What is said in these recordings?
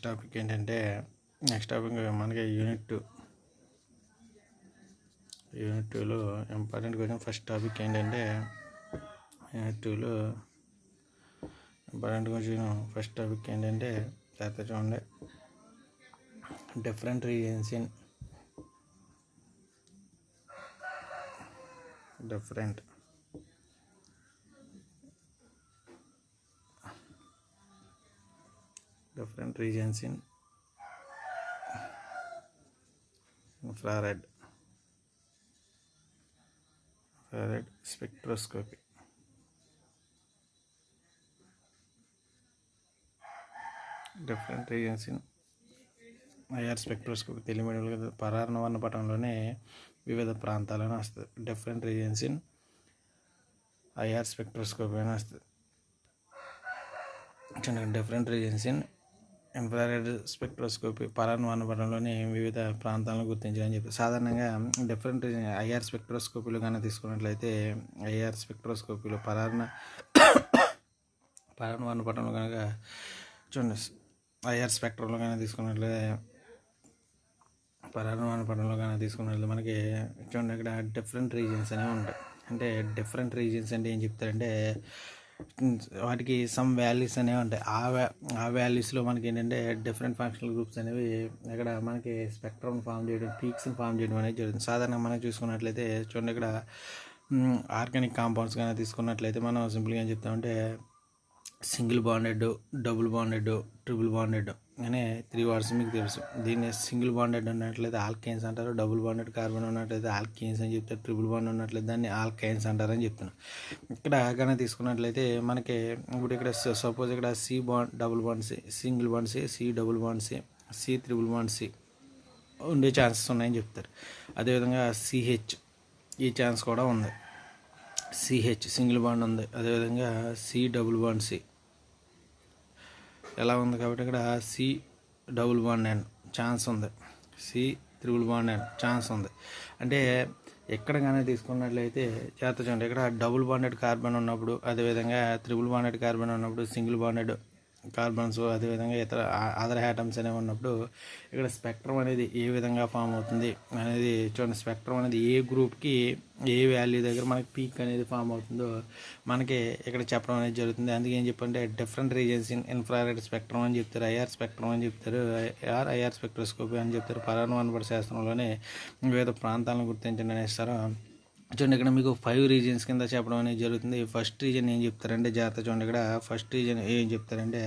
Topic ఏంటంటే next topic మనకి unit టూలో ఇంపార్టెంట్ క్వశ్చన్. ఫస్ట్ టాపిక్ ఏంటంటే యూనిట్ టూలో ఇంపార్టెంట్ క్వశ్చన్. ఫస్ట్ టాపిక్ ఏంటంటే జాగ్రత్త చూడండి. Different reasons in different regions in infrared spectroscopy. Different regions in IR spectroscopy Telugu పరాన్న వర్ణపటంలోనే వివిధ ప్రాంతాలను వస్తుంది. Different reasons in IR spectroscopy అని వస్తుంది. Different reasons in infrared spectroscopy పరాన్న వర్ణపటంలోని వివిధ ప్రాంతాలను గుర్తించాలని చెప్పి సాధారణంగా డిఫరెంట్ ఐఆర్ స్పెక్ట్రోస్కోపీలో కానీ తీసుకున్నట్లయితే ఐఆర్ స్పెక్ట్రోస్కోపీలో పరాన్న వర్ణపటంలో కనుక చూడండి, ఐఆర్ స్పెక్ట్రంలో కానీ తీసుకున్నట్లయితే పరాన్న వర్ణపటంలో కానీ తీసుకున్నట్లయితే మనకి చూడండి ఇక్కడ డిఫరెంట్ రీజన్స్ అనేవి ఉంటాయి. అంటే డిఫరెంట్ రీజన్స్ అంటే ఏం చెప్తారంటే వాటికి సమ్ వాల్యూస్ అనేవి ఉంటాయి. ఆ వాల్యూస్లో మనకి ఏంటంటే డిఫరెంట్ ఫంక్షనల్ గ్రూప్స్ అనేవి ఇక్కడ మనకి స్పెక్ట్రమ్ ఫామ్ చేయడం, పీక్స్ని ఫామ్ చేయడం అనేది జరుగుతుంది. సాధారణంగా మనం చూసుకున్నట్లయితే చూడండి ఇక్కడ ఆర్గానిక్ కాంపౌండ్స్ కానీ తీసుకున్నట్లయితే మనం సింపుల్గా ఏం చెప్తామంటే single bonded, double bonded, triple bonded అనే 3 వర్డ్స్ మీకు తెలుసు. దీన్ని సింగిల్ బాండెడ్ ఉన్నట్లయితే ఆల్కైన్స్ అంటారు, డబుల్ బాండెడ్ కార్బన్ ఉన్నట్లయితే ఆల్కీన్స్ అని చెప్తారు, ట్రిపుల్ బాండ్ ఉన్నట్లయితే దాన్ని ఆల్కైన్స్ అంటారని చెప్తున్నాను. ఇక్కడ కానీ తీసుకున్నట్లయితే మనకి ఇప్పుడు ఇక్కడ సపోజ్ ఇక్కడ C bond, double bond C, single bond C, C double bond C, C triple bond C ఉండే ఛాన్సెస్ ఉన్నాయని చెప్తారు. అదేవిధంగా సిహెచ్ ఈ ఛాన్స్ కూడా ఉంది. సిహెచ్ సింగిల్ బాండ్ ఉంది. అదేవిధంగా సి డబుల్ బాండ్ సి ఎలా ఉంది కాబట్టి ఇక్కడ C double bond and chance ఉంది, C triple bond and chance ఉంది. అంటే ఎక్కడ కానీ తీసుకున్నట్లయితే చేత చూడండి, ఇక్కడ డబుల్ బాండెడ్ కార్బన్ ఉన్నప్పుడు, అదేవిధంగా త్రిబుల్ బాండెడ్ కార్బన్ ఉన్నప్పుడు, సింగిల్ బాండెడ్ కార్బన్స్, అదేవిధంగా ఇతర అదర్ యాటమ్స్ అనేవి ఉన్నప్పుడు ఇక్కడ స్పెక్ట్రమ్ అనేది ఏ విధంగా ఫామ్ అవుతుంది అనేది చూడండి. స్పెక్ట్రమ్ అనేది ఏ గ్రూప్కి ఏ వాల్యూ దగ్గర మనకి పీక్ అనేది ఫామ్ అవుతుందో మనకి ఇక్కడ చెప్పడం అనేది జరుగుతుంది. అందుకే ఏం చెప్పంటే different reasons in infrared spectrum అని చెప్తారు, ఐఆర్ స్పెక్ట్రమ్ అని చెప్తారు, ఐఆర్ స్పెక్ట్రోస్కోపీ అని చెప్తారు. పరాన్న వర్ణపట శాస్త్రంలోనే వివిధ ప్రాంతాలను గుర్తించండి అనేస్తారు. చూడండి ఇక్కడ మీకు 5 రీజన్స్ కింద చెప్పడం అనేది జరుగుతుంది. ఫస్ట్ రీజన్ ఏం చెప్తారంటే జాగ్రత్త చూడండి, ఇక్కడ ఫస్ట్ రీజన్ ఏం చెప్తారంటే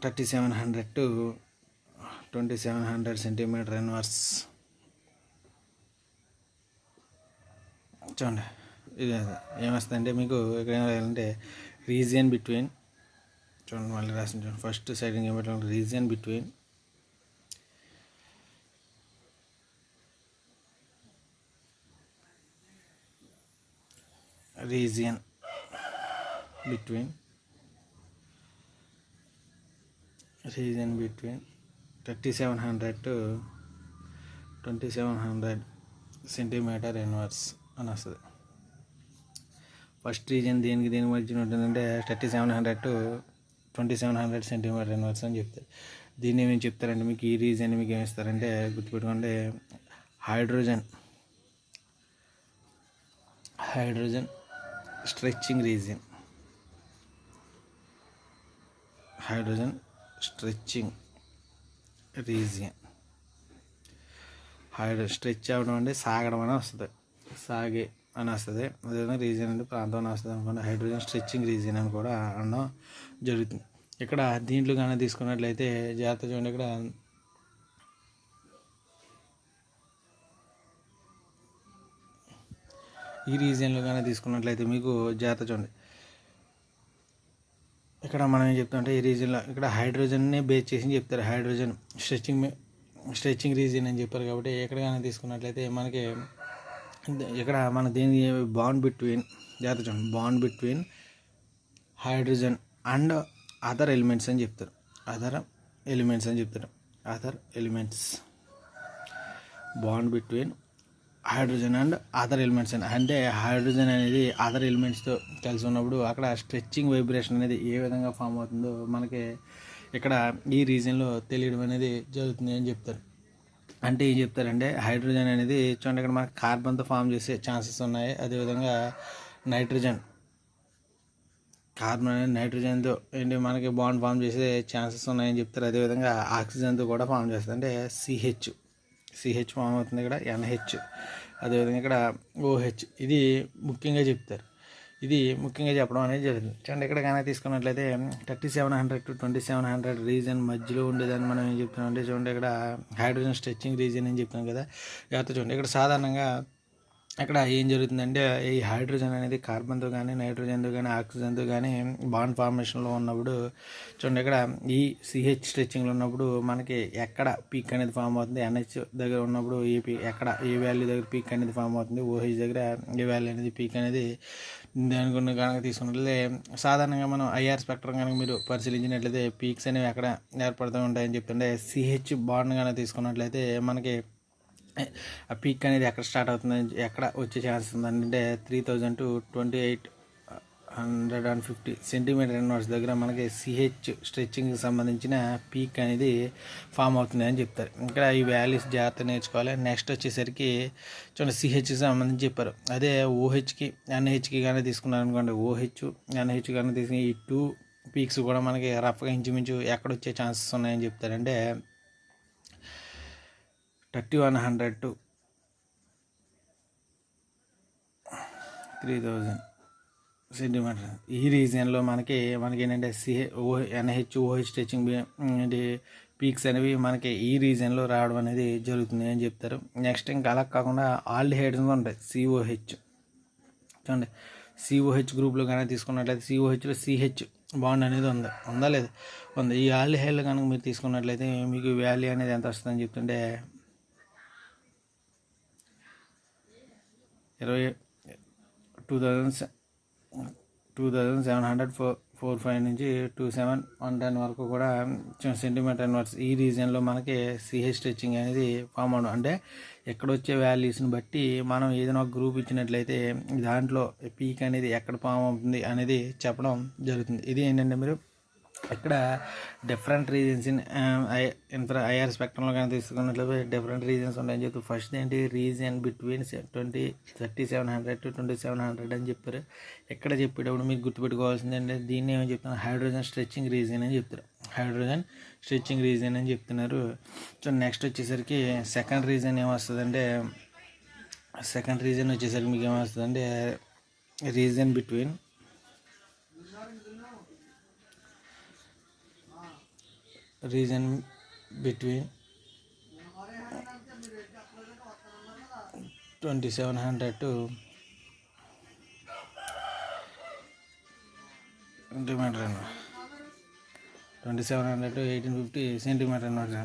3700 to 2700 సెంటీమీటర్ ఇన్వర్స్. చూడండి ఇది ఏమొస్తుందంటే మీకు ఇక్కడ ఏమంటే రీజియన్ బిట్వీన్, చూడండి మళ్ళీ రాసింది చూడండి, ఫస్ట్ సైడింగ్ ఏమంటే region between region between 3700 to 2700 centimetre inverse అని వస్తుంది. ఫస్ట్ రీజన్ దేనికి మధ్య ఉంటుందంటే 3700 to 2700 సెంటీమీటర్ ఇన్వర్స్ అని చెప్తారు. దీన్ని ఏమేమి చెప్తారంటే మీకు ఈ రీజన్ మీకు ఏమిస్తారంటే గుర్తుపెట్టుకోండి, hydrogen stretching region, hydrogen stretching region. Stretch అవ్వడం అంటే సాగడం అని వస్తుంది, సాగే అని వస్తుంది. అదేవిధంగా రీజియన్ అంటే ప్రాంతం అని వస్తుంది అనుకోండి. హైడ్రోజన్ స్ట్రెచ్చింగ్ రీజియన్ అని కూడా అనడం జరుగుతుంది. ఇక్కడ దీంట్లో కానీ తీసుకున్నట్లయితే జాగ్రత్త చూడండి, ఇక్కడ ఈ రీజియన్లో కానీ తీసుకున్నట్లయితే మీకు జాగ్రత్త చూడండి, ఇక్కడ మనం ఏం చెప్తామంటే ఈ రీజియన్లో ఇక్కడ హైడ్రోజన్నే బేస్ చేసి చెప్తారు. హైడ్రోజన్ స్ట్రెచ్చింగ్ రీజియన్ అని చెప్పారు కాబట్టి ఎక్కడ కానీ తీసుకున్నట్లయితే మనకి ఇక్కడ మన దీని బాండ్ బిట్వీన్, జాగ్రత్త చూడండి, bond between hydrogen and other elements అని చెప్తారు. Other elements bond between hydrogen and other elements అని. అంటే హైడ్రోజన్ అనేది అదర్ ఎలిమెంట్స్తో కలిసి ఉన్నప్పుడు అక్కడ స్ట్రెచ్చింగ్ వైబ్రేషన్ అనేది ఏ విధంగా ఫామ్ అవుతుందో మనకి ఇక్కడ ఈ రీజన్లో తెలియడం అనేది జరుగుతుంది అని చెప్తారు. అంటే ఏం చెప్తారంటే హైడ్రోజన్ అనేది చూడండి ఇక్కడ మనకి కార్బన్తో ఫామ్ చేసే ఛాన్సెస్ ఉన్నాయి. అదేవిధంగా కార్బన్ అనేది నైట్రోజన్తో ఏంటి మనకి బాండ్ ఫామ్ చేసే ఛాన్సెస్ ఉన్నాయని చెప్తారు. అదేవిధంగా ఆక్సిజన్తో కూడా ఫామ్ చేస్తుంది. అంటే సిహెచ్ ఫామ్ అవుతుంది, ఇక్కడ ఎన్హెచ్, అదేవిధంగా ఇక్కడ ఓహెచ్. ఇది ముఖ్యంగా చెప్తారు. ఇది ముఖ్యంగా చెప్పడం అనేది జరిగింది. చూడండి ఇక్కడ కానీ తీసుకున్నట్లయితే 3700 to 2700 రీజన్ మధ్యలో ఉండేదని మనం ఏం చెప్తున్నాం అంటే చూడండి ఇక్కడ హైడ్రోజన్ స్ట్రెచ్చింగ్ రీజన్ అని చెప్తున్నాం కదా. జాగ్రత్త చూడండి ఇక్కడ సాధారణంగా అక్కడ ఏం జరుగుతుందంటే ఈ హైడ్రోజన్ అనేది కార్బన్తో కానీ నైట్రోజన్తో కానీ ఆక్సిజన్తో కానీ బాండ్ ఫార్మేషన్లో ఉన్నప్పుడు చూడండి ఇక్కడ ఈ సిహెచ్ స్ట్రెచ్చింగ్లో ఉన్నప్పుడు మనకి ఎక్కడ పీక్ అనేది ఫామ్ అవుతుంది, ఎన్హెచ్ దగ్గర ఉన్నప్పుడు ఏ వాల్యూ దగ్గర పీక్ అనేది ఫామ్ అవుతుంది, ఓహెచ్ దగ్గర ఏ వాల్యూ అనేది పీక్ అనేది దాని గురించి కనుక తీసుకున్నట్లయితే సాధారణంగా మనం ఐఆర్ స్పెక్ట్రం కనుక మీరు పరిశీలించినట్లయితే పీక్స్ అనేవి ఎక్కడ ఏర్పడుతూ ఉంటాయని చెప్తుంటే సిహెచ్ బాండ్ కనుక తీసుకున్నట్లయితే మనకి ఆ పీక్ అనేది ఎక్కడ స్టార్ట్ అవుతుంది, ఎక్కడ వచ్చే ఛాన్స్ ఉందంటే 3000 to 2850 సెంటీమీటర్ ఇన్వర్స్ దగ్గర మనకి సిహెచ్ స్ట్రెచ్చింగ్కి సంబంధించిన పీక్ అనేది ఫామ్ అవుతుంది అని చెప్తారు. ఇక్కడ ఈ వాల్యూస్ జాగ్రత్త నేర్చుకోవాలి. నెక్స్ట్ వచ్చేసరికి చూడండి సిహెచ్కి సంబంధించి చెప్పారు. అదే ఓహెచ్కి ఎన్హెచ్కి కానీ తీసుకున్నారు అనుకోండి, ఓహెచ్ ఎన్హెచ్ కానీ తీసుకుని ఈ 2 పీక్స్ కూడా మనకి రఫ్గా ఇంచుమించు ఎక్కడ వచ్చే ఛాన్సెస్ ఉన్నాయని చెప్తారంటే 3100 to 3000 సెంటీమీటర్ ఈ రీజియన్లో మనకి ఏంటంటే ఎన్హెచ్ ఓహెచ్ స్ట్రెచింగ్ పీక్స్ అనేవి మనకి ఈ రీజియన్లో రావడం అనేది జరుగుతుంది అని చెప్తారు. నెక్స్ట్ ఇంకా అలా కాకుండా ఆల్డిహైడ్స్ ఉంటాయి, సిఓహెచ్. చూడండి సిఓహెచ్ గ్రూప్లో కానీ తీసుకున్నట్లయితే సిఓహెచ్లో సిహెచ్ బాండ్ అనేది ఉందా లేదా ఉంది. ఈ ఆల్డిహైడ్లు కనుక మీరు తీసుకున్నట్లయితే మీకు వాల్యూ అనేది ఎంత వస్తుందని చెప్తుంటే 2745 నుంచి 2710 వరకు కూడా సెంటీమీటర్ ఇన్వర్స్ ఈ రీజియన్లో మనకి సిహెచ్ స్ట్రెచ్చింగ్ అనేది ఫామ్ అవడం. అంటే ఎక్కడొచ్చే వాల్యూస్ని బట్టి మనం ఏదైనా ఒక గ్రూప్ ఇచ్చినట్లయితే దాంట్లో పీక్ అనేది ఎక్కడ ఫామ్ అవుతుంది అనేది చెప్పడం జరుగుతుంది. ఇది ఏంటంటే మీరు ఇక్కడ డిఫరెంట్ రీజన్స్ ఐఆర్ స్పెక్ట్రంలో కానీ తీసుకున్నట్లయితే డిఫరెంట్ రీజన్స్ ఉన్నాయని చెప్తారు. ఫస్ట్ ఏంటి రీజన్ బిట్వీన్ 3700 to 2700 అని చెప్పారు. ఎక్కడ చెప్పేటప్పుడు మీకు గుర్తుపెట్టుకోవాల్సింది అంటే దీన్ని ఏమని చెప్తున్నారు, హైడ్రోజన్ స్ట్రెచ్చింగ్ రీజన్ అని చెప్తారు. హైడ్రోజన్ స్ట్రెచ్చింగ్ రీజన్ అని చెప్తున్నారు. సో నెక్స్ట్ వచ్చేసరికి సెకండ్ రీజన్ ఏమొస్తుందంటే మీకు ఏమొస్తుందంటే region between 2700 to 1850 centimetre inverse.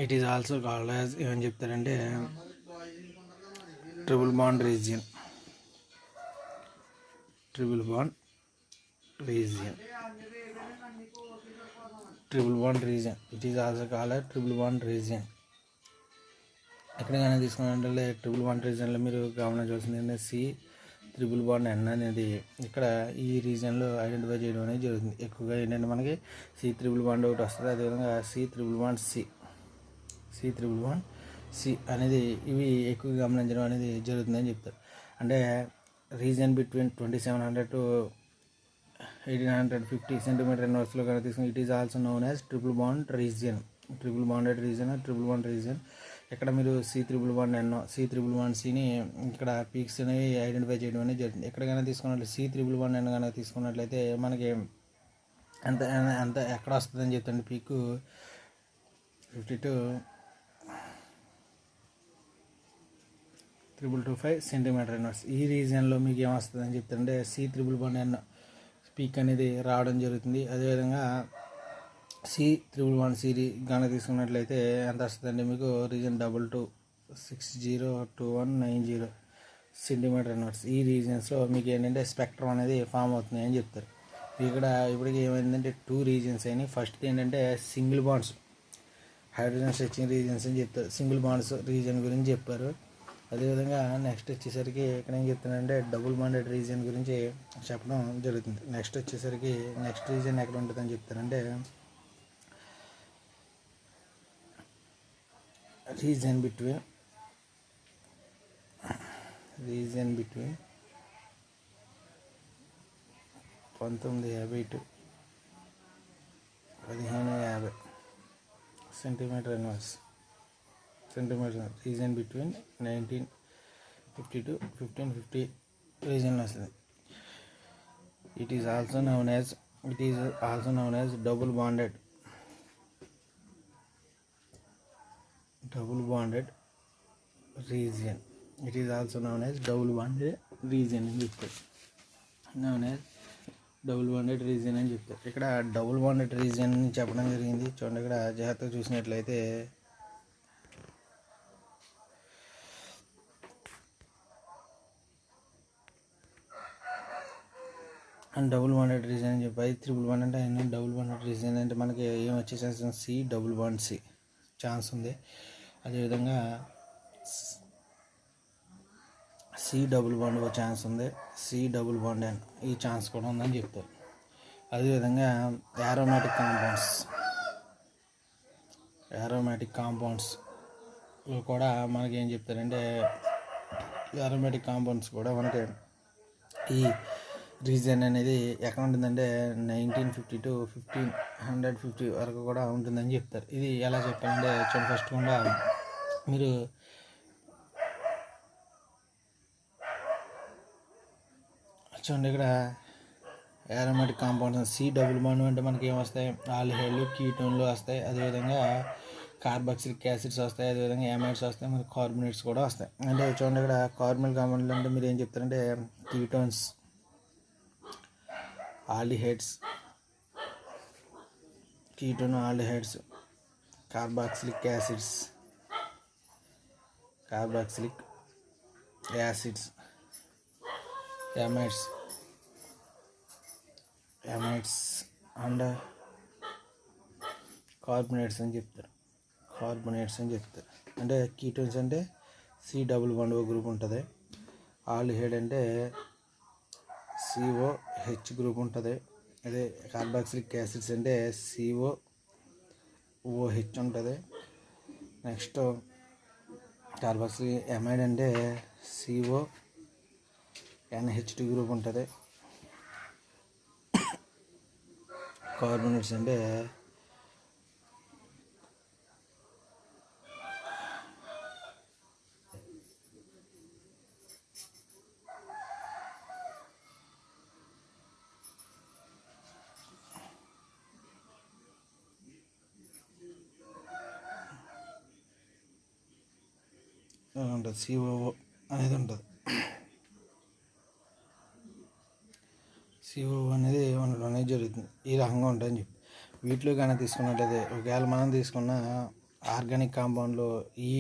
It is also called as ఏమని చెప్తారంటే triple bond region. Triple bond region it is also called as triple bond region. ఎక్కడికైనా తీసుకున్నట్లయితే ట్రిపుల్ బాండ్ రీజియన్లో మీరు గమనించవలసింది ఏంటంటే సి ట్రిపుల్ బాండ్ ఎన్ అనేది ఇక్కడ ఈ రీజియన్లో ఐడెంటిఫై చేయడం అనేది జరుగుతుంది. ఎక్కువగా ఏంటంటే మనకి సి ట్రిపుల్ బాండ్ ఒకటి వస్తుంది, అదేవిధంగా సి ట్రిపుల్ బాండ్ సి అనేది ఇవి ఎక్కువగా గమనించడం అనేది జరుగుతుందని చెప్తారు. అంటే రీజియన్ బిట్వీన్ 2700 to 1850 సెంటీమీటర్ ఇన్వర్స్లో కనుక తీసుకుని it is also known as triple bond region. Triple bond region ఇక్కడ మీరు సి ట్రిపుల్ బాండ్ ఎన్నో సి ట్రిపుల్ బాండ్ సిని ఇక్కడ పీక్స్ అనేవి ఐడెంటిఫై చేయడం అనేది జరుగుతుంది. ఎక్కడికైనా తీసుకున్నట్లయితే సి ట్రిపుల్ బాండ్ ఎన్నో కనుక తీసుకున్నట్లయితే మనకి ఎంత ఎక్కడ వస్తుందని చెప్తాండి పీక్ 5225 సెంటీమీటర్ ఇన్వర్స్ ఈ రీజియన్లో మీకు ఏమొస్తుందని చెప్తారంటే సి ట్రిపుల్ బాండ్ ఎన్నో పీక్ అనేది రావడం జరుగుతుంది. అదేవిధంగా సి ట్రిపుల్ బాండ్ సిరీ కనుక తీసుకున్నట్లయితే ఎంత వస్తుందండి మీకు రీజన్ 22602190 సెంటీమీటర్ ఇన్వర్స్ ఈ రీజియన్స్లో మీకు ఏంటంటే స్పెక్ట్రమ్ అనేది ఫామ్ అవుతుంది అని చెప్తారు. ఇక్కడ ఇప్పటికి ఏమైందంటే 2 రీజియన్స్ అయినాయి. ఫస్ట్ ఏంటంటే single bonds hydrogen stretching reasons అని చెప్తారు. సింగిల్ బాండ్స్ రీజన్ గురించి చెప్పారు. అదేవిధంగా నెక్స్ట్ వచ్చేసరికి ఇక్కడ ఏం చెప్తానంటే డబుల్ బాండెడ్ రీజన్ గురించి చెప్పడం జరుగుతుంది. నెక్స్ట్ వచ్చేసరికి నెక్స్ట్ రీజన్ ఎక్కడ ఉంటుందని చెప్తారంటే region between 1950 to 1550 centimetre inverse region between 1950 to 1550 region వస్తుంది. It is also known as double bonded region. It is also known as double bonded region అని చెప్తారు. ఇక్కడ డబుల్ బాండెడ్ రీజియన్ అని చెప్పడం జరిగింది. చూడండి, ఇక్కడ జాగ్రత్తగా చూసినట్లయితే డబుల్ బాండెడ్ రీజన్ అని చెప్పి త్రిబుల్ బాండ్ అంటే డబుల్ బాండెడ్ రీజన్ అంటే మనకి ఏం వచ్చే chance C double bond C chance ఉంది. అదేవిధంగా సి డబుల్ బాండ్ ఛాన్స్ ఉంది, సి డబుల్ బాండ్ అని ఈ ఛాన్స్ కూడా ఉందని చెప్తారు. అదేవిధంగా యారోమాటిక్ కాంపౌండ్స్ కూడా మనకి ఏం చెప్తారంటే యారోమాటిక్ కాంపౌండ్స్ కూడా మనకి ఈ రీజన్ అనేది ఎక్కడ ఉంటుందంటే 1950 to 1550 వరకు కూడా ఉంటుందని చెప్తారు. ఇది ఎలా చెప్పాలంటే చూడండి, ఫస్ట్ కూడా మీరు చూడండి ఇక్కడ aromatic compounds C double bond అంటే మనకి ఏమొస్తాయి, ఆల్డిహైడ్లు కీటోన్లు వస్తాయి, అదేవిధంగా కార్బాక్సిలిక్ యాసిడ్స్ వస్తాయి, అదేవిధంగా యామైడ్స్ వస్తాయి, మరి కార్బోనేట్స్ కూడా వస్తాయి. అంటే చూడండి ఇక్కడ కార్బనల్ కాంపౌండ్లు అంటే మీరు ఏం చెప్తారంటే ketones, aldehydes, aldehydes, carboxylic acids, amides and carbonates అని చెప్తారు. అంటే కీటోన్స్ అంటే సి డబుల్ బాండ్ గ్రూప్ ఉంటుంది, ఆల్డిహైడ్ అంటే COH గ్రూప్ ఉంటుంది, అదే కార్బాక్సిలిక్ యాసిడ్స్ అంటే COOH ఉంటుంది. నెక్స్ట్ కార్బాక్సిలిక్ ఎమైడ్ అంటే CONH2 గ్రూప్ ఉంటుంది. కార్బోనేట్స్ అంటే ఉంటుంది, COO అనేది ఉంటుంది. COO అనేది ఉండడం అనేది జరుగుతుంది. ఈ రకంగా ఉంటాయని చెప్పి వీటిలో కానీ తీసుకున్నట్లయితే ఒకవేళ మనం తీసుకున్న ఆర్గానిక్ కాంపౌండ్లో ఈ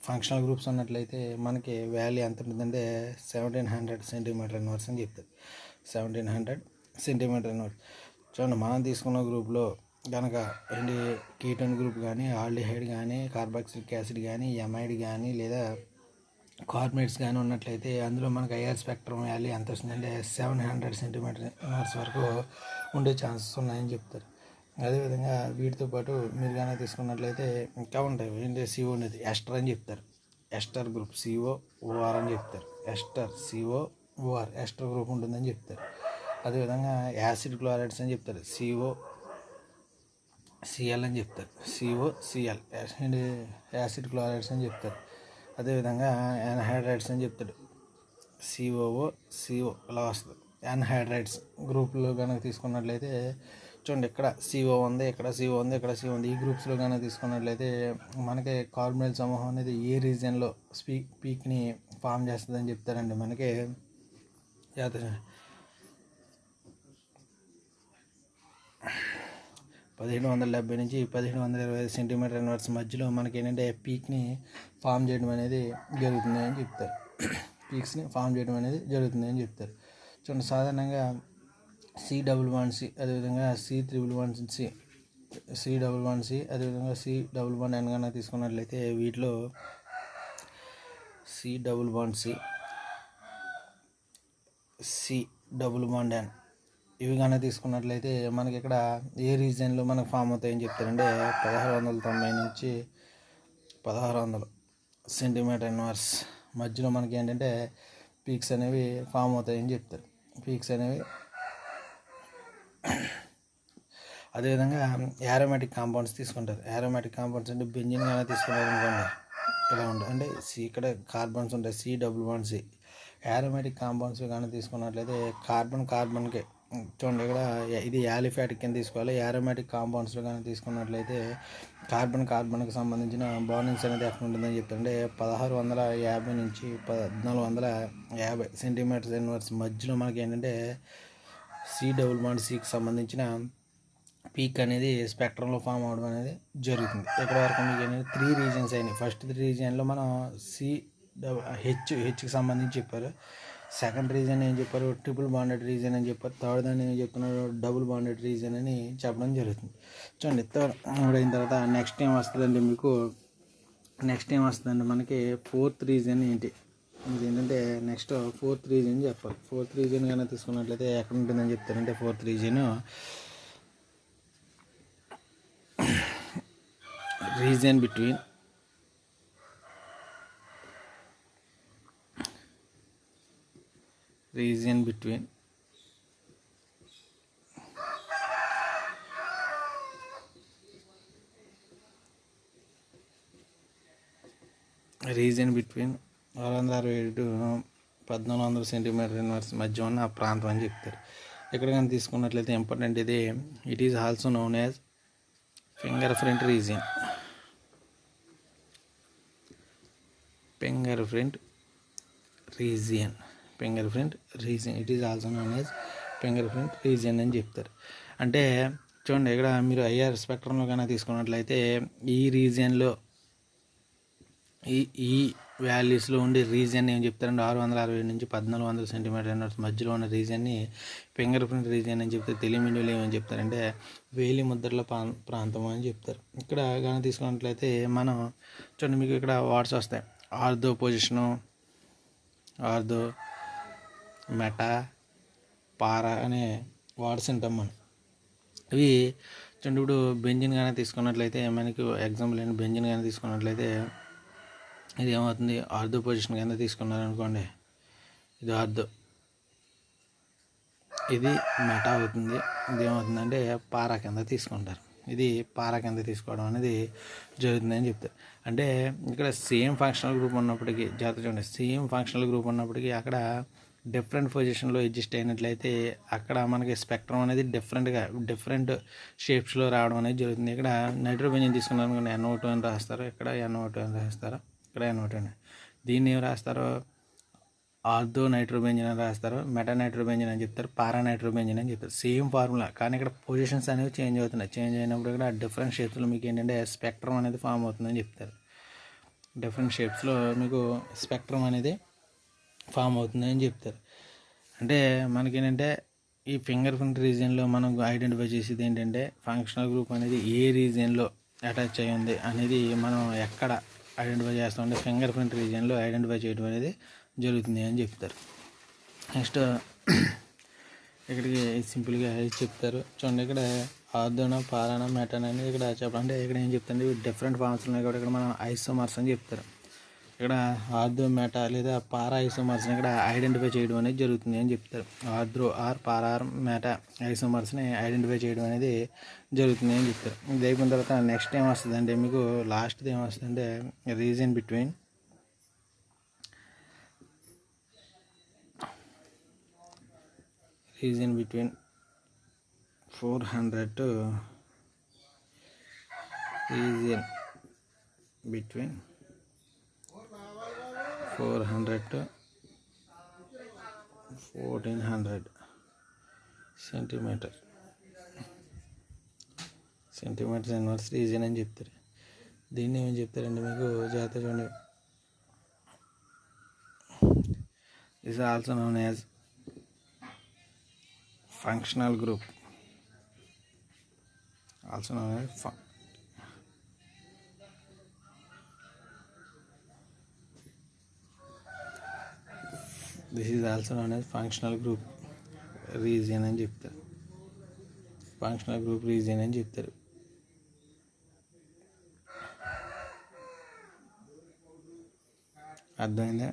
ఫంక్షనల్ గ్రూప్స్ ఉన్నట్లయితే మనకి వాల్యూ ఎంత ఉంటుందంటే 1700 సెంటీమీటర్ ఇన్వర్స్ అని చెప్తుంది. 1700 సెంటీమీటర్ ఇన్వర్స్. చూడండి, మనం తీసుకున్న గ్రూప్లో కనుక ఏంటి కీటోన్ గ్రూప్ కానీ, ఆల్డిహైడ్ కానీ, కార్బాక్సిలిక్ యాసిడ్ కానీ, ఎమైడ్ కానీ లేదా కార్బోనేట్స్ కానీ ఉన్నట్లయితే అందులో మనకు ఐఆర్ స్పెక్ట్రమ్ వాల్యూ ఎంత వస్తుందంటే 700 సెంటీమీటర్ ఇన్వర్స్ వరకు ఉండే ఛాన్సెస్ ఉన్నాయని చెప్తారు. అదేవిధంగా వీటితో పాటు మీరు కానీ తీసుకున్నట్లయితే ఇంకా ఉంటాయి. ఏంటి CO అనేది ఎస్టర్ అని చెప్తారు. ఎస్టర్ గ్రూప్ COOR అని చెప్తారు. COOR ఎస్టర్ గ్రూప్ ఉంటుందని చెప్తారు. అదేవిధంగా యాసిడ్ క్లోరైడ్స్ అని చెప్తారు. COCl అని చెప్తారు. COCl యాసిడ్ క్లోరైడ్స్ అని చెప్తారు. అదేవిధంగా యాన్హైడ్రైడ్స్ అని చెప్తాడు. CO ఇలా వస్తుంది. యాన్హైడ్రైడ్స్ గ్రూప్లో కనుక తీసుకున్నట్లయితే చూడండి, ఇక్కడ CO ఉంది, ఇక్కడ CO ఉంది, ఇక్కడ CO ఉంది. ఈ గ్రూప్స్లో కనుక తీసుకున్నట్లయితే మనకి కార్బనల్ సమూహం అనేది ఏ రీజియన్లో పీక్ని ఫామ్ చేస్తుందని చెప్తారండి. మనకి 1770 నుంచి 1725 సెంటీమీటర్ ఇన్వర్స్ మధ్యలో మనకి ఏంటంటే పీక్ని ఫామ్ చేయడం అనేది జరుగుతుంది అని చెప్తారు. చూడండి, సాధారణంగా C డబుల్ బాండ్ C, అదేవిధంగా C triple bond C C++C, అదేవిధంగా C++N కన్నా తీసుకున్నట్లయితే వీటిలో C++C, C++N ఇవి కానీ తీసుకున్నట్లయితే మనకి ఇక్కడ ఏ రీజియన్లో మనకు ఫామ్ అవుతాయని చెప్తారంటే 1690 నుంచి 1600 సెంటీమీటర్ ఇన్వర్స్ మధ్యలో మనకి ఏంటంటే పీక్స్ అనేవి ఫామ్ అవుతాయని చెప్తారు. పీక్స్ అనేవి అదేవిధంగా యారోమాటిక్ కాంపౌండ్స్ తీసుకుంటారు. యారోమాటిక్ కాంపౌండ్స్ అంటే బెంజిన్ కానీ తీసుకున్నారు అనుకోండి, ఇలా ఉంటుంది. అంటే ఇక్కడ కార్బన్స్ ఉంటాయి, C++C. యారోమాటిక్ కాంపౌండ్స్ కానీ తీసుకున్నట్లయితే కార్బన్కి చూడండి, ఇక్కడ ఇది యాలిఫాటిక్ కింద తీసుకోవాలి. యారోమాటిక్ కాంపౌండ్స్లో కానీ తీసుకున్నట్లయితే కార్బన్కి సంబంధించిన బాండింగ్స్ అనేది ఎక్కడ ఉంటుందని చెప్తారంటే 1650 నుంచి 1450 సెంటీమీటర్స్ ఇన్వర్స్ మధ్యలో మనకి ఏంటంటే C++Cకి సంబంధించిన పీక్ అనేది స్పెక్ట్రంలో ఫామ్ అవడం అనేది జరుగుతుంది. ఇక్కడ వరకు మీకు ఏంటంటే 3 రీజియన్స్ అయినాయి. ఫస్ట్ 3 రీజియన్లో మనం హెచ్కి సంబంధించి చెప్పారు. సెకండ్ రీజన్ ఏం చెప్పారు, ట్రిపుల్ బాండెడ్ రీజన్ అని చెప్పారు. థర్డ్ దాన్ని ఏం చెప్తున్నారు, డబుల్ బాండెడ్ రీజన్ అని చెప్పడం జరుగుతుంది. చూడండి, థర్డ్ అయిన తర్వాత నెక్స్ట్ ఏం వస్తుందండి మీకు, మనకి ఫోర్త్ రీజన్ ఏంటి, ఇది ఏంటంటే నెక్స్ట్ ఫోర్త్ రీజన్ చెప్పాలి. ఫోర్త్ రీజన్ కన్నా తీసుకున్నట్లయితే ఎక్కడ ఉంటుందని చెప్తారంటే fourth region between region between region between 667 to 1400 centimetre inverse మధ్య ఉన్న ఆ ప్రాంతం అని చెప్తారు. ఇక్కడ కానీ తీసుకున్నట్లయితే ఇంపార్టెంట్ ఇది, it is also known as finger print region. It is also known as finger print region అని చెప్తారు. అంటే చూడండి, ఇక్కడ మీరు ఐఆర్ స్పెక్ట్రంలో కన్నా తీసుకున్నట్లయితే ఈ రీజియన్లో ఈ వాల్యూస్లో ఉండే రీజియన్ ఏం చెప్తారంటే 667 నుంచి 1400 సెంటీమీటర్ ఇన్వర్స్ మధ్యలో ఉన్న రీజియన్ని ఫింగర్ ప్రింట్ రీజియన్ అని చెప్తే తెలియమిండిలో ఏమని చెప్తారంటే వేలి ముద్రల ప్రాంతం అని చెప్తారు. ఇక్కడ కానీ తీసుకున్నట్లయితే మనం చూడండి, మీకు ఇక్కడ వర్డ్స్ వస్తాయి. ఆర్థో పొజిషను, ఆర్థో, మెటా, పారా అనే వర్డ్స్ ఉంటాం మనం. ఇవి చూడండి, ఇప్పుడు బెంజిన్ కానీ తీసుకున్నట్లయితే మనకి ఎగ్జాంపుల్ ఏంటి, బెంజిన్ కానీ తీసుకున్నట్లయితే ఇది ఏమవుతుంది, ఆర్థో పొజిషన్ కింద తీసుకున్నారనుకోండి, ఇది ఆర్థో, ఇది మెటా అవుతుంది. ఇది ఏమవుతుందంటే పారా కింద తీసుకుంటారు. ఇది పారా కింద తీసుకోవడం అనేది జరుగుతుందని చెప్తారు. అంటే ఇక్కడ సేమ్ ఫంక్షనల్ గ్రూప్ ఉన్నప్పటికీ, జాగ్రత్త చూడండి, సేమ్ ఫంక్షనల్ గ్రూప్ ఉన్నప్పటికీ అక్కడ డిఫరెంట్ పొజిషన్లో అడ్జస్ట్ అయినట్లయితే అక్కడ మనకి స్పెక్ట్రమ్ అనేది డిఫరెంట్ షేప్స్లో రావడం అనేది జరుగుతుంది. ఇక్కడ నైట్రోబెంజిన్ తీసుకున్నాను అనుకోండి, NO2 అని రాస్తారు, ఇక్కడ NO2 అని రాస్తారు, ఇక్కడ NO2 అని. దీన్ని ఏం రాస్తారు, ఆర్థో నైట్రోబెంజిన్ అని రాస్తారు, మెటా నైట్రోబెంజిన్ అని చెప్తారు, పారా నైట్రోబెంజిన్ అని చెప్తారు. సేమ్ ఫార్ములా, కానీ ఇక్కడ పొజిషన్స్ అనేవి చేంజ్ అవుతున్నాయి. చేంజ్ అయినప్పుడు ఇక్కడ డిఫరెంట్ షేప్స్లో మీకు ఏంటంటే స్పెక్ట్రమ్ అనేది ఫామ్ అవుతుందని చెప్తారు. డిఫరెంట్ షేప్స్లో మీకు స్పెక్ట్రమ్ అనేది ఫామ్ అవుతుందని చెప్తారు. అంటే మనకేంటంటే ఈ ఫింగర్ ప్రింట్ రీజియన్లో మనం ఐడెంటిఫై చేసేది ఏంటంటే ఫంక్షనల్ గ్రూప్ అనేది ఏ రీజియన్లో అటాచ్ అయ్యి ఉంది అనేది మనం ఎక్కడ ఐడెంటిఫై చేస్తామంటే ఫింగర్ ప్రింట్ రీజియన్లో ఐడెంటిఫై చేయడం అనేది జరుగుతుంది అని చెప్తారు. నెక్స్ట్ ఇక్కడికి సింపుల్గా చెప్తారు. చూడండి, ఇక్కడ ఆర్థోనా, పారానా, మెటానా అనేది ఇక్కడ చెప్పాలంటే ఇక్కడ ఏం చెప్తుంది, డిఫరెంట్ ఫార్మ్స్ ఉన్నాయి కాబట్టి ఇక్కడ మనం ఐసోమర్స్ అని చెప్తారు. ఇక్కడ ఆర్థో, మెటా లేదా పారా ఐసోమర్స్ని ఇక్కడ ఐడెంటిఫై చేయడం అనేది జరుగుతుంది అని చెప్తారు. Ortho or para or meta ఐసోమర్స్ని ఐడెంటిఫై చేయడం అనేది జరుగుతుంది అని చెప్తారు. ఇది అయిపోయిన తర్వాత నెక్స్ట్ ఏం వస్తుందంటే మీకు లాస్ట్ది ఏం వస్తుందంటే region between 400 to 1400 centimetres inverse region అని చెప్తారు. దీన్ని ఏమని చెప్తారండి మీకు జాగ్రత్త చూడండి, is also known as functional group also known as this is also known as functional group region అని చెప్తారు. ఫంక్షనల్ గ్రూప్ రీజియన్ అని చెప్తారు. అర్థమైందా?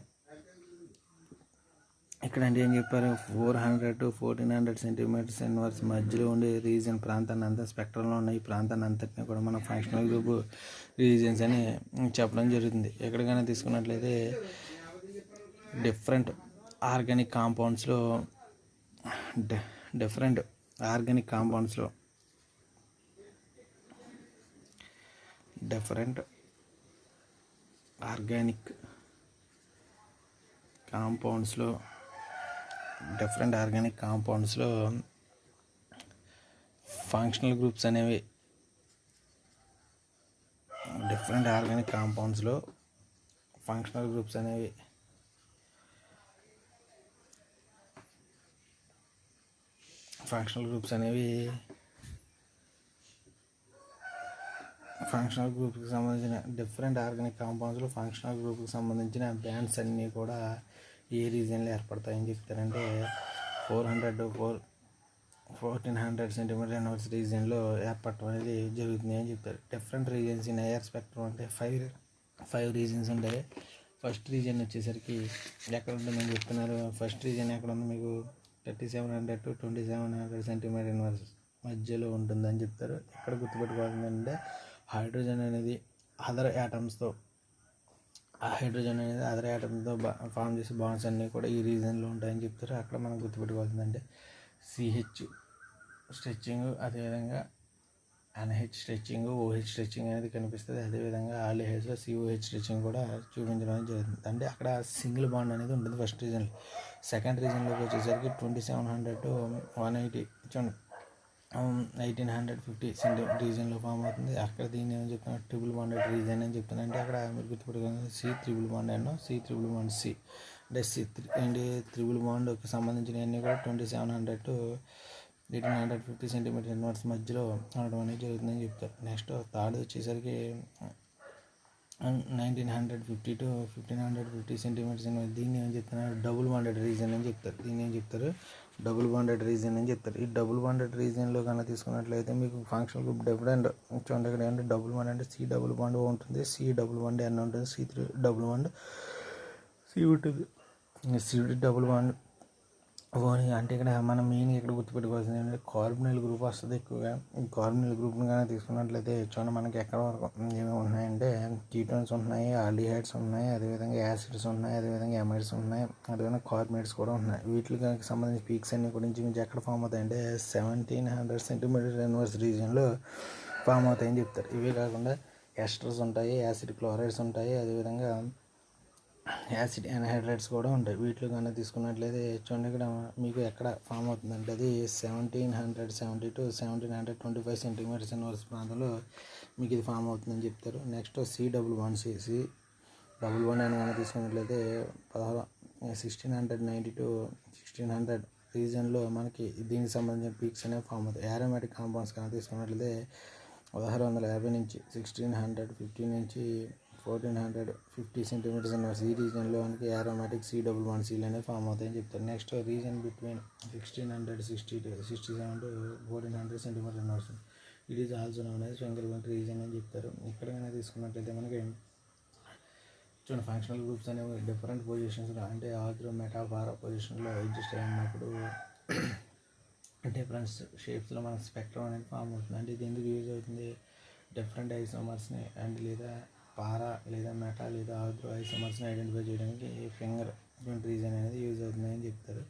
ఇక్కడ అంటే ఏం చెప్పారు, 400 to 1400 సెంటీమీటర్స్ ఇన్వర్స్ మధ్యలో ఉండే రీజియన్ ప్రాంతాన్ని అంతా స్పెక్ట్రంలో ఉన్న ఈ ప్రాంతాన్ని అంతటిని కూడా మనం ఫంక్షనల్ గ్రూప్ రీజియన్స్ అని చెప్పడం జరుగుతుంది. ఎక్కడికైనా తీసుకున్నట్లయితే డిఫరెంట్ ఆర్గానిక్ కాంపౌండ్స్లో డిఫరెంట్ ఆర్గానిక్ కాంపౌండ్స్లో డిఫరెంట్ ఆర్గానిక్ కాంపౌండ్స్లో ఫంక్షనల్ గ్రూప్స్ అనేవి ఫంక్షనల్ గ్రూప్స్ అనేవి ఫంక్షనల్ గ్రూప్కి సంబంధించిన డిఫరెంట్ ఆర్గానిక్ కాంపౌండ్స్లో ఫంక్షనల్ గ్రూప్కి సంబంధించిన బ్యాండ్స్ అన్నీ కూడా ఏ రీజియన్లో ఏర్పడతాయని చెప్తారంటే 400 to 1400 సెంటీమీటర్ ఇన్వర్స్ రీజియన్లో ఏర్పడటం అనేది జరుగుతుంది అని చెప్తారు. Different regions in air spectrum అంటే ఫైవ్ రీజియన్స్ ఉంటాయి. ఫస్ట్ రీజియన్ వచ్చేసరికి ఎక్కడ ఉంటుందని చెప్తున్నారు. ఫస్ట్ రీజియన్ ఎక్కడ ఉంది మీకు 3700 to 2700 సెంటీమీటర్ ఇన్వర్స్ మధ్యలో ఉంటుందని చెప్తారు. ఎక్కడ గుర్తుపెట్టుకోవాల్సిందంటే హైడ్రోజన్ అనేది అదర్ యాటమ్స్తో ఫామ్ చేసే బాండ్స్ అన్నీ కూడా ఈ రీజన్లో ఉంటాయని చెప్తారు. అక్కడ మనం గుర్తుపెట్టుకోవాల్సిందంటే సిహెచ్ స్ట్రెచ్చింగ్, అదేవిధంగా ఎన్హెచ్ స్ట్రెచ్చింగ్, ఓహెచ్ స్ట్రెచ్చింగ్ అనేది కనిపిస్తుంది. అదేవిధంగా ఆల్డిహైడ్స్లో సిఓహెచ్ స్ట్రెచ్చింగ్ కూడా చూపించడం జరుగుతుంది. అంటే అక్కడ సింగిల్ బాండ్ అనేది ఉంటుంది ఫస్ట్ రీజన్లో. సెకండ్ రీజన్లోకి వచ్చేసరికి 2700 to 180 చూడండి 1850 సెంటీమీటర్ రీజియన్లో ఫామ్ అవుతుంది. అక్కడ దీన్ని ఏమని చెప్తున్నారు, ట్రిపుల్ బాండెడ్ రీజియన్ అని చెప్తున్నారు. అంటే అక్కడ మీరు గుర్తుపెట్టుకోవాలి సి ట్రిపుల్ బాండ్ ఎన్నో సి ట్రిపుల్ బాండ్ సి అంటే ట్రిపుల్ బాండ్కి సంబంధించినవన్నీ కూడా 2700 to 1850 సెంటీమీటర్ ఇన్వర్స్ మధ్యలో ఉండడం అనేది జరుగుతుందని చెప్తారు. నెక్స్ట్ థర్డ్ వచ్చేసరికి 1950 to 1550 సెంటీమీటర్స్ దీన్ని ఏం చెప్తున్నారు, డబుల్ బాండెడ్ రీజియన్ అని చెప్తారు. దీన్ని ఏం చెప్తారు, డబుల్ బాండెడ్ రీజియన్ అని చెప్తారు. ఈ డబుల్ బాండెడ్ రీజియన్లో కన్నా తీసుకున్నట్లయితే మీకు ఫంక్షనల్ గ్రూప్ డిఫరెంట్ చూడండి. ఇక్కడ ఏంటంటే డబుల్ బాండ్ అంటే సి డబుల్ బాండ్ ఉంటుంది, సి డబుల్ బాండ్ ఎన్ ఉంటుంది, సి3 డబుల్ బాండ్ సి ఉంటుంది. సి డబుల్ బాండ్ ఓని అంటే ఇక్కడ మనం మెయిన్ ఇక్కడ గుర్తుపెట్టుకోవాల్సింది ఏంటంటే కార్బనిల్ గ్రూప్ వస్తుంది ఎక్కువగా. ఈ కార్బనిల్ గ్రూప్ని కానీ తీసుకున్నట్లయితే చూడండి మనకి ఎక్కడ వరకు ఏమేమి ఉన్నాయంటే కీటోన్స్ ఉన్నాయి, ఆల్డిహైడ్స్ ఉన్నాయి, అదేవిధంగా యాసిడ్స్ ఉన్నాయి, అదేవిధంగా ఎమైడ్స్ ఉన్నాయి, అదేవిధంగా కార్బనేట్స్ కూడా ఉన్నాయి. వీటికి సంబంధించిన పీక్స్ అన్ని గురించి మీకు ఎక్కడ ఫామ్ అవుతాయంటే 1700 సెంటీమీటర్ ఇన్వర్స్ రీజియన్లో ఫామ్ అవుతాయని చెప్తారు. ఇవే కాకుండా ఎస్టర్స్ ఉంటాయి, యాసిడ్ క్లోరైడ్స్ ఉంటాయి, అదేవిధంగా యాసిడ్ ఎన్హైడ్రేట్స్ కూడా ఉంటాయి. వీటిలో కన్నా తీసుకున్నట్లయితే చూడండి ఇక్కడ మీకు ఎక్కడ ఫామ్ అవుతుందంటే అది 1770 to 1725 సెంటీమీటర్స్ ఇన్వర్స్ ప్రాంతంలో మీకు ఇది ఫామ్ అవుతుందని చెప్తారు. Next C double bond C double bond అని కన్నా తీసుకున్నట్లయితే 1690 to 1600 రీజియన్లో మనకి దీనికి సంబంధించిన పీక్స్ అనేవి ఫామ్ అవుతాయి. ఏరోమాటిక్ కాంపౌండ్స్ కన్నా తీసుకున్నట్లయితే 1650 నుంచి 1650 నుంచి 1450 సెంటీమీటర్స్ ఇన్వర్స్ ఈ రీజియన్లో మనకి ఏరోమాటిక్ సి డబుల్ బాండ్ సీలు అనేవి ఫామ్ అవుతాయని చెప్తారు. Next region between 1667 to 1400 centimetre inverse it is also known as finger region అని చెప్తారు. ఎక్కడైనా తీసుకున్నట్లయితే మనకి చూడండి ఫంక్షనల్ గ్రూప్స్ అనేవి డిఫరెంట్ పొజిషన్స్లో అంటే ఆగ్రో మెటాఫారా పొజిషన్లో అడ్జస్ట్ అయినప్పుడు డిఫరెంట్ షేప్స్లో మన స్పెక్ట్రమ్ అనేది ఫామ్ అవుతుంది. అంటే ఇది ఎందుకు యూజ్ అవుతుంది, డిఫరెంట్ ఐసోమర్స్ని అండ్ లేదా పారా లేదా మెటా లేదా ఆగ్రో ఐసోమర్స్ని ఐడెంటిఫై చేయడానికి ఫింగర్ ప్రింట్ రీజన్ అనేది యూజ్ అవుతుంది అని చెప్తారు.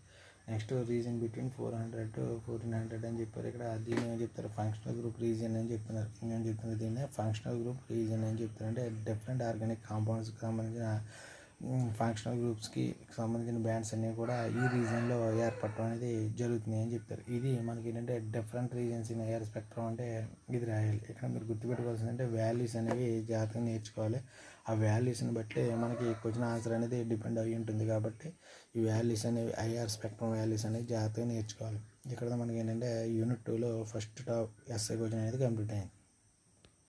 నెక్స్ట్ రీజన్ బిట్వీన్ 400 to 1400 అని చెప్పారు. ఇక్కడ దీన్ని ఏం చెప్తారు, ఫంక్షనల్ గ్రూప్ రీజియన్ అని చెప్తున్నారు. నేను చెప్తున్నారు దీన్ని ఫంక్షనల్ గ్రూప్ రీజియన్ అని చెప్తారు. అంటే డిఫరెంట్ ఆర్గానిక్ కాంపౌండ్స్కి సంబంధించిన ఫంక్షనల్ గ్రూప్స్కి సంబంధించిన బ్యాండ్స్ అన్నీ కూడా ఈ రీజియన్లో ఏర్పడటం అనేది జరుగుతుంది అని చెప్తారు. ఇది మనకి ఏంటంటే different regions in air spectrum అంటే ఇది రాయాలి. ఇక్కడ మీరు గుర్తుపెట్టుకోవాల్సింది అంటే వాల్యూస్ అనేవి జాగ్రత్తగా నేర్చుకోవాలి. ఆ వాల్యూస్ని బట్టి మనకి క్వశ్చన్ ఆన్సర్ అనేది డిపెండ్ అయ్యి ఉంటుంది. కాబట్టి ఈ వాల్యూస్ అనేవి ఐఆర్ స్పెక్ట్రమ్ వాల్యూస్ అనేవి జాగ్రత్తగా నేర్చుకోవాలి. ఇక్కడ మనకి ఏంటంటే యూనిట్ 2లో ఫస్ట్ టాప్ ఎస్ఐ క్వశ్చన్ అనేది కంప్లీట్ అయింది.